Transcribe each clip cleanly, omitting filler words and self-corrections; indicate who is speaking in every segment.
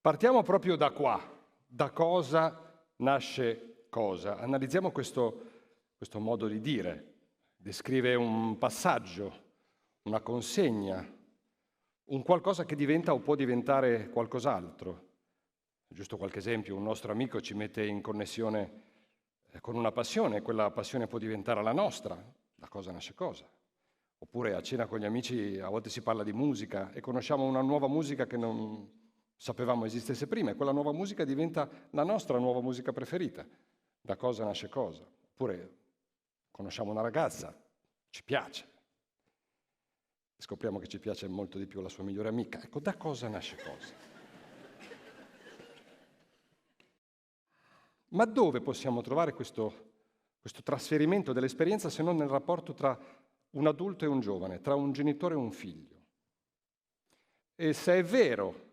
Speaker 1: Partiamo proprio da qua, da cosa nasce cosa. Analizziamo questo modo di dire. Descrive un passaggio, una consegna, un qualcosa che diventa o può diventare qualcos'altro. Giusto qualche esempio, un nostro amico ci mette in connessione con una passione, quella passione può diventare la nostra, da cosa nasce cosa. Oppure a cena con gli amici a volte si parla di musica e conosciamo una nuova musica che non sapevamo esistesse prima e quella nuova musica diventa la nostra nuova musica preferita. Da cosa nasce cosa. Oppure conosciamo una ragazza, ci piace, scopriamo che ci piace molto di più la sua migliore amica. Ecco, da cosa nasce cosa. Ma dove possiamo trovare questo trasferimento dell'esperienza se non nel rapporto tra un adulto e un giovane, tra un genitore e un figlio? E se è vero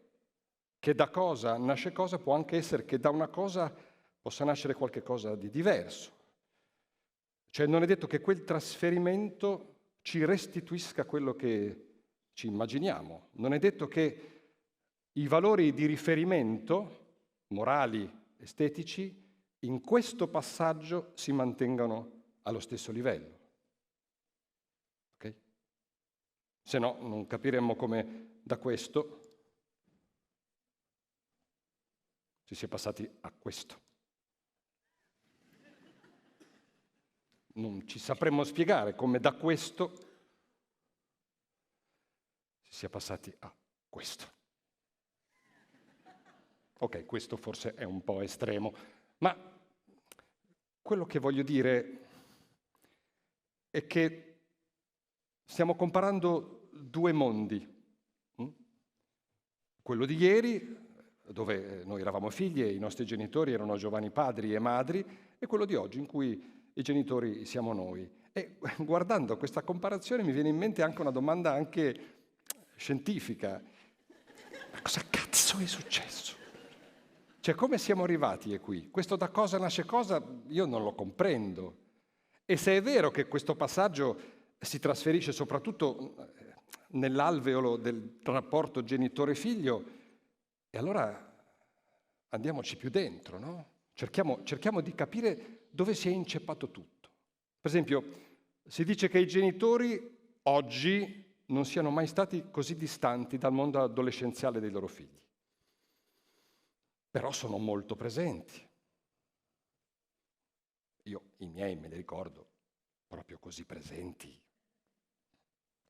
Speaker 1: che da cosa nasce cosa, può anche essere che da una cosa possa nascere qualche cosa di diverso. Cioè non è detto che quel trasferimento ci restituisca quello che ci immaginiamo. Non è detto che i valori di riferimento, morali, estetici, in questo passaggio si mantengano allo stesso livello. Okay? Se no, non capiremmo come da questo si sia passati a questo. Non ci sapremmo spiegare come da questo si sia passati a questo. Ok, questo forse è un po' estremo, ma quello che voglio dire è che stiamo comparando due mondi. Quello di ieri, dove noi eravamo figli e i nostri genitori erano giovani padri e madri, e quello di oggi in cui i genitori siamo noi. E guardando questa comparazione mi viene in mente anche una domanda anche scientifica. Ma cosa cazzo è successo? Cioè, come siamo arrivati qui? Questo da cosa nasce cosa, io non lo comprendo. E se è vero che questo passaggio si trasferisce soprattutto nell'alveolo del rapporto genitore-figlio, e allora andiamoci più dentro, no? Cerchiamo di capire dove si è inceppato tutto. Per esempio, si dice che i genitori oggi non siano mai stati così distanti dal mondo adolescenziale dei loro figli. Però sono molto presenti. Io i miei me li ricordo proprio così presenti.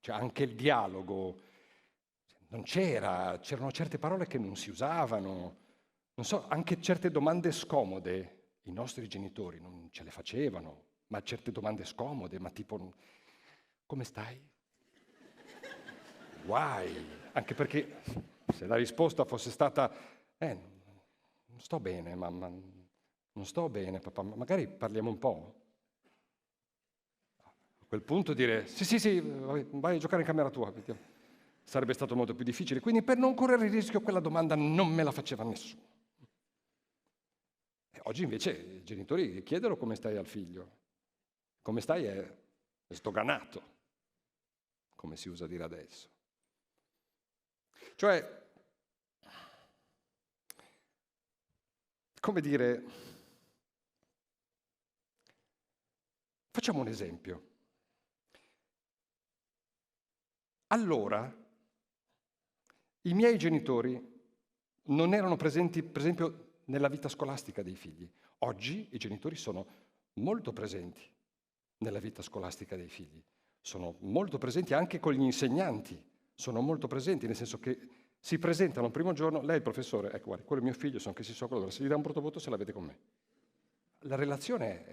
Speaker 1: Cioè anche il dialogo non c'erano certe parole che non si usavano, non so, anche certe domande scomode i nostri genitori non ce le facevano, ma certe domande scomode, ma tipo come stai? Guai, anche perché se la risposta fosse stata non sto bene, mamma, non sto bene, papà, magari parliamo un po'. A quel punto dire sì, vai a giocare in camera tua, sarebbe stato molto più difficile. Quindi per non correre il rischio quella domanda non me la faceva nessuno. E oggi invece i genitori chiedono come stai al figlio. Come stai è sdoganato, come si usa dire adesso. Cioè, come dire, facciamo un esempio. Allora, i miei genitori non erano presenti, per esempio, nella vita scolastica dei figli. Oggi i genitori sono molto presenti nella vita scolastica dei figli. Sono molto presenti anche con gli insegnanti. Sono molto presenti, nel senso che si presentano il primo giorno, lei è il professore, ecco guarda, quello è mio figlio, sono che si so quello, se gli dà un brutto voto se la vede con me. La relazione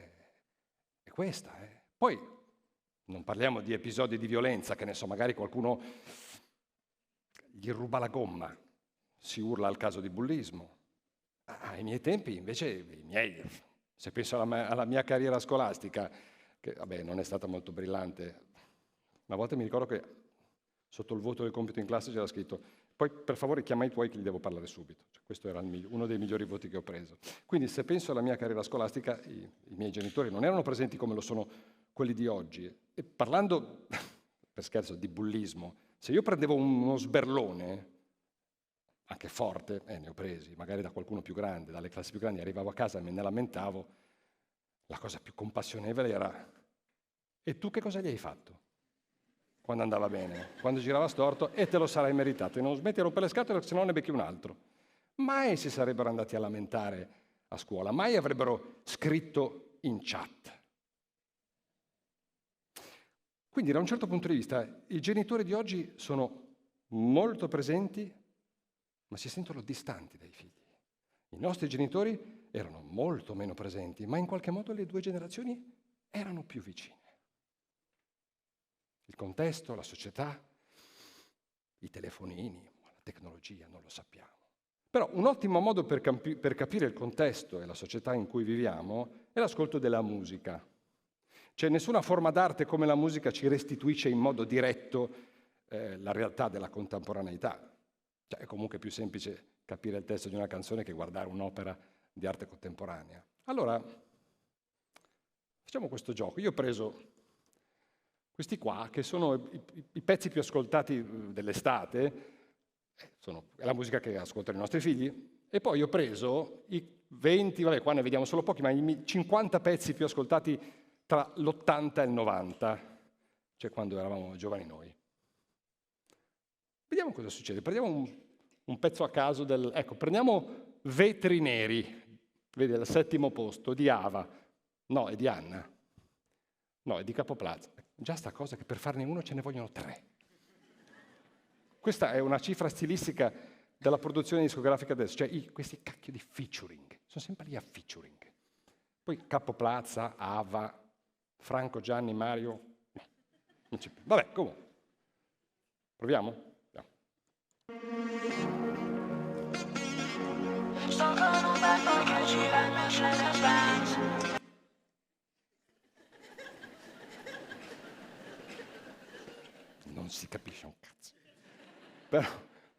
Speaker 1: è questa. Poi non parliamo di episodi di violenza, che ne so, magari qualcuno gli ruba la gomma, si urla al caso di bullismo. Ai miei tempi invece, se penso alla mia carriera scolastica, che vabbè non è stata molto brillante, una volta mi ricordo che sotto il voto del compito in classe c'era scritto poi per favore chiama i tuoi che gli devo parlare subito. Cioè, questo era uno dei migliori voti che ho preso. Quindi se penso alla mia carriera scolastica, i miei genitori non erano presenti come lo sono quelli di oggi. E parlando, per scherzo, di bullismo, se io prendevo uno sberlone, anche forte, ne ho presi, magari da qualcuno più grande, dalle classi più grandi, arrivavo a casa e me ne lamentavo, la cosa più compassionevole era: e tu che cosa gli hai fatto? Quando andava bene, quando girava storto, e te lo sarai meritato, e non smetti a rompere le scatole, se no ne becchi un altro. Mai si sarebbero andati a lamentare a scuola, mai avrebbero scritto in chat. Quindi da un certo punto di vista i genitori di oggi sono molto presenti, ma si sentono distanti dai figli. I nostri genitori erano molto meno presenti, ma in qualche modo le due generazioni erano più vicine. Il contesto, la società, i telefonini, la tecnologia, non lo sappiamo. Però un ottimo modo per capire il contesto e la società in cui viviamo è l'ascolto della musica. Cioè nessuna forma d'arte come la musica ci restituisce in modo diretto la realtà della contemporaneità. Cioè, è comunque più semplice capire il testo di una canzone che guardare un'opera di arte contemporanea. Allora, facciamo questo gioco. Io ho preso questi qua, che sono i pezzi più ascoltati dell'estate, è la musica che ascoltano i nostri figli, e poi ho preso i 20, vabbè, qua ne vediamo solo pochi, ma i 50 pezzi più ascoltati tra l'80 e il 90, cioè quando eravamo giovani noi. Vediamo cosa succede. Prendiamo un pezzo a caso ecco, prendiamo Vetri Neri, vedi, al 7° posto, di Ava. No, è di Anna. No, è di Capo Plaza. Già sta cosa che per farne uno ce ne vogliono 3. Questa è una cifra stilistica della produzione discografica adesso, cioè questi cacchio di featuring, sono sempre lì a featuring. Poi Capo Plaza, Ava, Franco, Gianni, Mario, no, non c'è più. Vabbè, comunque. Proviamo? Non si capisce un cazzo.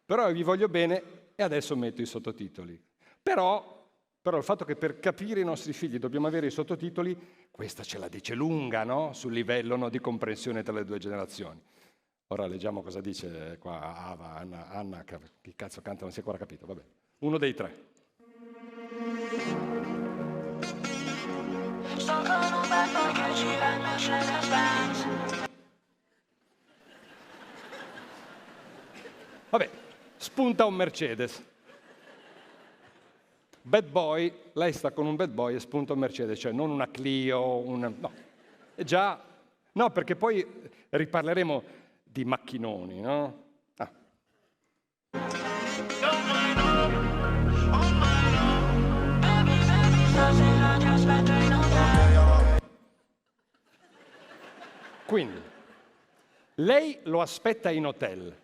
Speaker 1: Però vi voglio bene e adesso metto i sottotitoli. Però il fatto che per capire i nostri figli dobbiamo avere i sottotitoli, questa ce la dice lunga, no? Sul livello di comprensione tra le due generazioni. Ora leggiamo cosa dice qua Ava, Anna, chi cazzo canta, non si è ancora capito, vabbè. Uno dei 3. Vabbè, spunta un Mercedes. Bad boy, lei sta con un bad boy e spunta un Mercedes, cioè non una Clio, no. È già... No, perché poi riparleremo di macchinoni, no? Ah. Quindi, lei lo aspetta in hotel.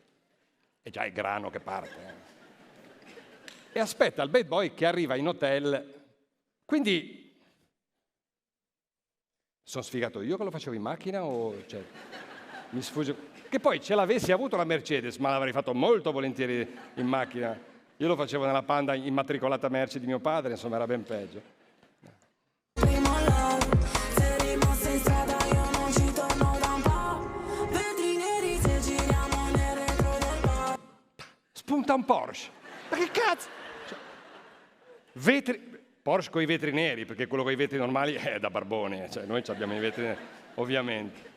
Speaker 1: È già il grano che parte. E aspetta il bad boy che arriva in hotel. Quindi, sono sfigato io che lo facevo in macchina o... Cioè, mi sfugge... Che poi ce l'avessi avuto la Mercedes, ma l'avrei fatto molto volentieri in macchina. Io lo facevo nella Panda immatricolata merci di mio padre, insomma era ben peggio. Spunta un Porsche. Ma che cazzo? Cioè, Porsche con i vetri neri, perché quello con i vetri normali è da barboni, cioè noi abbiamo i vetri neri, ovviamente.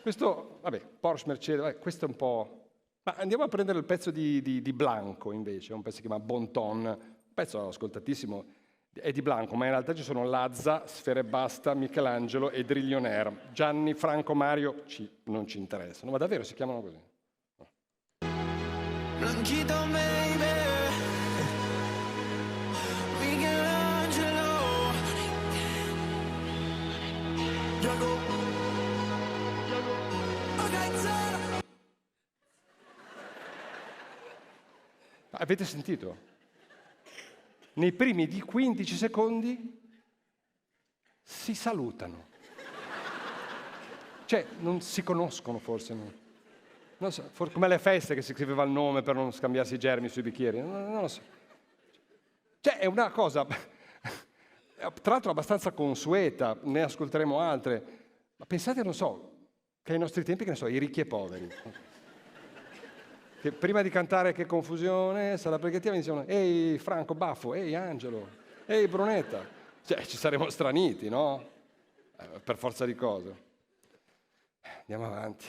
Speaker 1: Questo, vabbè, Porsche, Mercedes, vabbè, questo è un po'... Ma andiamo a prendere il pezzo di Blanco, invece, un pezzo che si chiama Bon Ton, un pezzo ascoltatissimo, è di Blanco, ma in realtà ci sono Lazza, Sfera Ebbasta, Michelangelo e Drillionaire. Gianni, Franco, Mario non ci interessano, ma davvero si chiamano così? Blanchito, baby. Michelangelo. Avete sentito? Nei primi di 15 secondi si salutano. Cioè, non si conoscono forse. Non so, come alle feste che si scriveva il nome per non scambiarsi i germi sui bicchieri. Non lo so. Cioè, è una cosa, tra l'altro abbastanza consueta, ne ascolteremo altre. Ma pensate, non so, che ai nostri tempi, che ne so, i ricchi e poveri. che prima di cantare Che confusione, sala pregativa, mi dicevano ehi Franco Baffo, ehi Angelo, ehi Brunetta. Cioè, ci saremmo straniti, no? Per forza di cose. Andiamo avanti.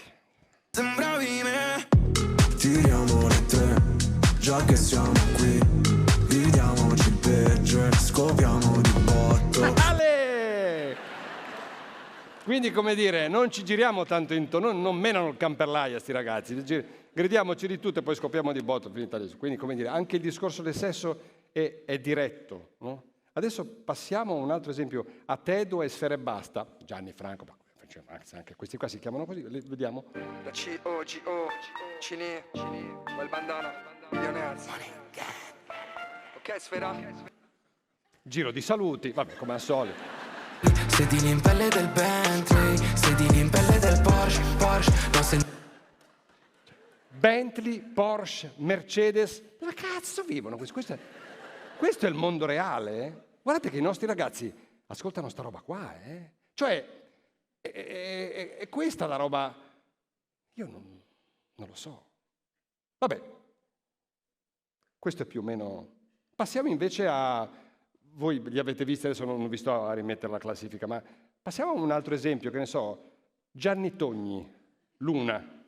Speaker 2: Sembravi me, tiriamo le tre, già che siamo qui, vediamoci il peggio e scopriamo di botto.
Speaker 1: Ale! Quindi, come dire, non ci giriamo tanto intorno, non menano il camperlaia sti ragazzi, gridiamoci di tutto e poi scopriamo di botto, finita lì. Quindi, come dire, anche il discorso del sesso è diretto, no? Adesso passiamo a un altro esempio, a Tedo e Sfere Basta, Gianni Franco, anche questi qua si chiamano così, vediamo.
Speaker 3: La C-O-G-O, Cini, quel bandana, Millionaires. Ok, Sfera?
Speaker 1: Giro di saluti, vabbè, come al solito.
Speaker 2: Sedili in pelle del Bentley, sedili in pelle del Porsche,
Speaker 1: Bentley, Porsche, Mercedes, ma cazzo vivono questi? Questo è il mondo reale, eh? Guardate che i nostri ragazzi ascoltano sta roba qua, eh? Cioè, è questa la roba. Io non lo so. Vabbè, questo è più o meno. Passiamo invece a. Voi li avete visti, adesso non vi sto a rimettere la classifica, ma passiamo a un altro esempio, che ne so, Gianni Togni, Luna.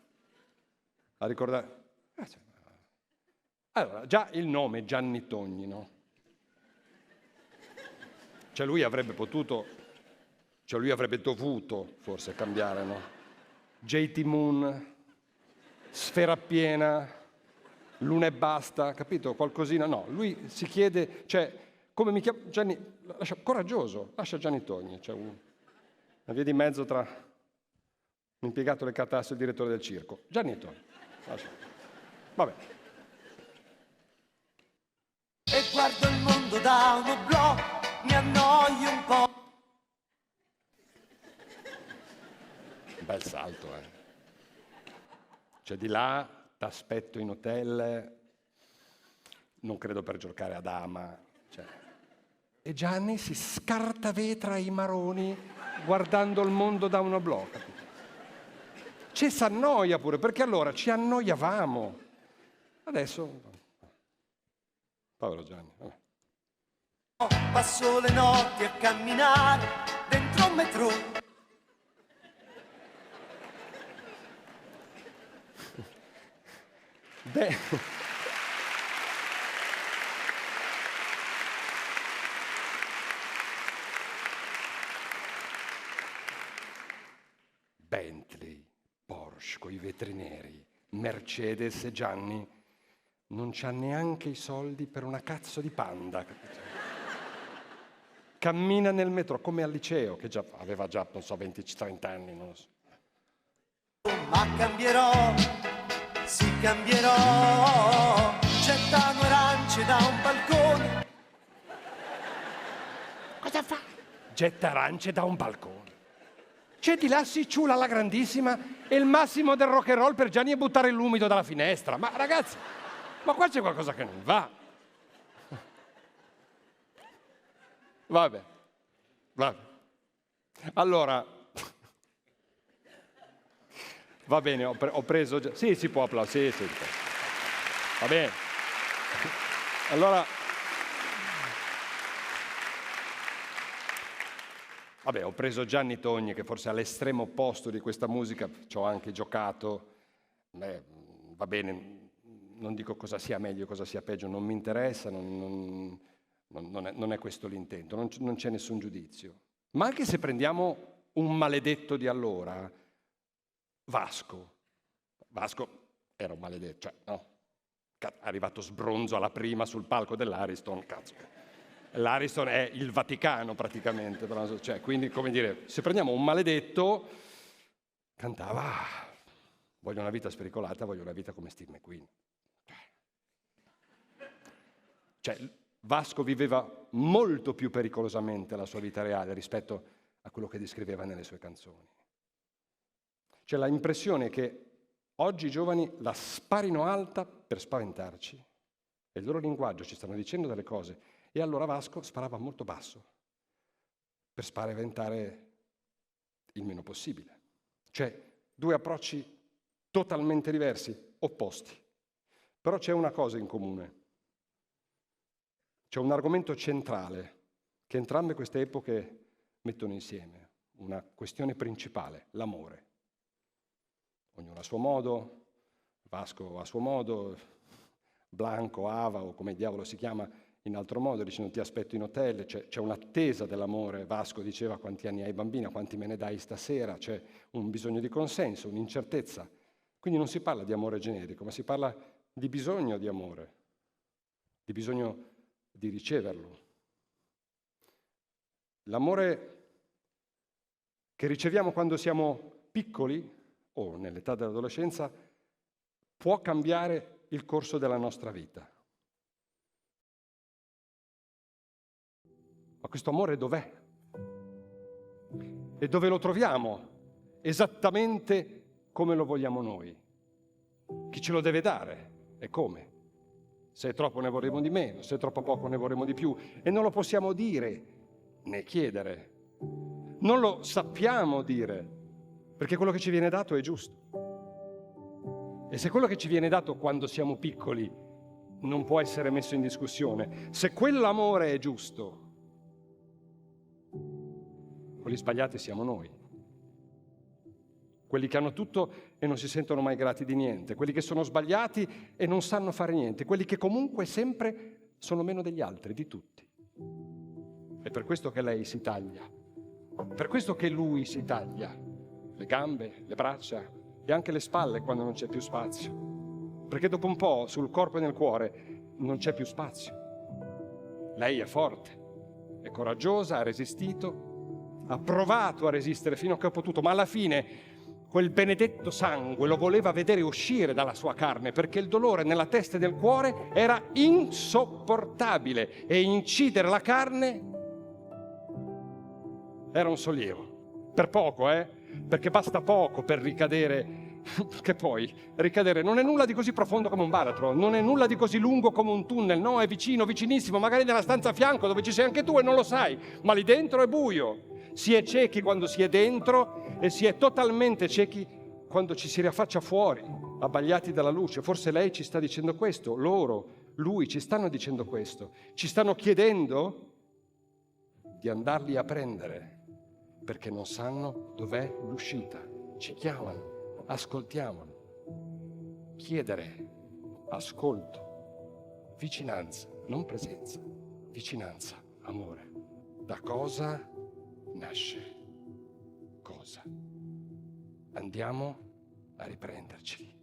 Speaker 1: La ricordate? Allora, già il nome Gianni Togni, no? Cioè lui avrebbe potuto, cioè lui avrebbe dovuto forse cambiare, no? JT Moon, Sfera Piena, Luna e Basta, capito? Qualcosina, no. Lui si chiede, cioè, come mi chiamo? Gianni, coraggioso, lascia Gianni Togni. C'è una via di mezzo tra un impiegato del catasto e il direttore del circo. Gianni Togni, lascia. Vabbè.
Speaker 4: E guardo il mondo da uno blog, mi annoio un po'.
Speaker 1: Bel salto, eh. Cioè di là, t'aspetto in hotel, non credo per giocare a dama. Cioè. E Gianni si scartavetra i maroni guardando il mondo da uno blog. Ci s'annoia pure, perché allora ci annoiavamo. Adesso... Povero Gianni. Vabbè.
Speaker 4: Passo le notti a camminare dentro un metro.
Speaker 1: Beh. Bentley, Porsche coi vetri neri, Mercedes e Gianni non c'ha neanche i soldi per una cazzo di Panda. Cammina nel metro come al liceo, che già aveva già, non so, 20-30 anni, non lo so.
Speaker 4: Ma cambierò, sì cambierò. Gettano arance da un balcone.
Speaker 1: Cosa fa? Getta arance da un balcone. C'è di là si ciula alla grandissima e il massimo del rock and roll per Gianni è buttare l'umido dalla finestra. Ma ragazzi, ma qua c'è qualcosa che non va. Vabbè. Allora, va bene, ho preso... Sì, si può applaudire, sì. Va bene. Allora... Vabbè, ho preso Gianni Togni, che forse è all'estremo opposto di questa musica, ci ho anche giocato. Va bene, non dico cosa sia meglio, cosa sia peggio, non mi interessa, non è questo l'intento, non c'è nessun giudizio. Ma anche se prendiamo un maledetto di allora, Vasco era un maledetto, cioè, no? È arrivato sbronzo alla prima sul palco dell'Ariston, cazzo. L'Ariston è il Vaticano praticamente, cioè, quindi, come dire, se prendiamo un maledetto, cantava voglio una vita spericolata, voglio una vita come Steve McQueen. Cioè, Vasco viveva molto più pericolosamente la sua vita reale rispetto a quello che descriveva nelle sue canzoni. C'è l'impressione che oggi i giovani la sparino alta per spaventarci e il loro linguaggio ci stanno dicendo delle cose. E allora Vasco sparava molto basso per spaventare il meno possibile. Cioè, due approcci totalmente diversi, opposti. Però c'è una cosa in comune. C'è un argomento centrale che entrambe queste epoche mettono insieme, una questione principale, l'amore. Ognuno a suo modo, Vasco a suo modo, Blanco, Ava o come diavolo si chiama in altro modo, dicendo ti aspetto in hotel, c'è un'attesa dell'amore. Vasco diceva quanti anni hai bambina, quanti me ne dai stasera, c'è un bisogno di consenso, un'incertezza. Quindi non si parla di amore generico, ma si parla di bisogno di amore, di bisogno di riceverlo. L'amore che riceviamo quando siamo piccoli o nell'età dell'adolescenza può cambiare il corso della nostra vita. Ma questo amore dov'è? E dove lo troviamo? Esattamente come lo vogliamo noi. Chi ce lo deve dare e come? Se è troppo ne vorremmo di meno, se è troppo poco ne vorremmo di più. E non lo possiamo dire né chiedere. Non lo sappiamo dire, perché quello che ci viene dato è giusto. E se quello che ci viene dato quando siamo piccoli non può essere messo in discussione, se quell'amore è giusto, quelli sbagliati siamo noi. Quelli che hanno tutto e non si sentono mai grati di niente, quelli che sono sbagliati e non sanno fare niente, quelli che comunque sempre sono meno degli altri, di tutti. È per questo che lei si taglia, per questo che lui si taglia, le gambe, le braccia e anche le spalle quando non c'è più spazio, perché dopo un po' sul corpo e nel cuore non c'è più spazio. Lei è forte, è coraggiosa, ha resistito, ha provato a resistere fino a che ha potuto, ma alla fine quel benedetto sangue lo voleva vedere uscire dalla sua carne, perché il dolore nella testa e nel cuore era insopportabile e incidere la carne era un sollievo. Per poco, perché basta poco per ricadere, che poi ricadere non è nulla di così profondo come un baratro, non è nulla di così lungo come un tunnel, no, è vicino, vicinissimo, magari nella stanza a fianco dove ci sei anche tu e non lo sai, ma lì dentro è buio. Si è ciechi quando si è dentro e si è totalmente ciechi quando ci si riaffaccia fuori, abbagliati dalla luce. Forse lei ci sta dicendo questo, loro, lui ci stanno dicendo questo, ci stanno chiedendo di andarli a prendere perché non sanno dov'è l'uscita. Ci chiamano, ascoltiamolo. Chiedere, ascolto, vicinanza, non presenza, vicinanza, amore. Da cosa nasce cosa? Andiamo a riprenderci.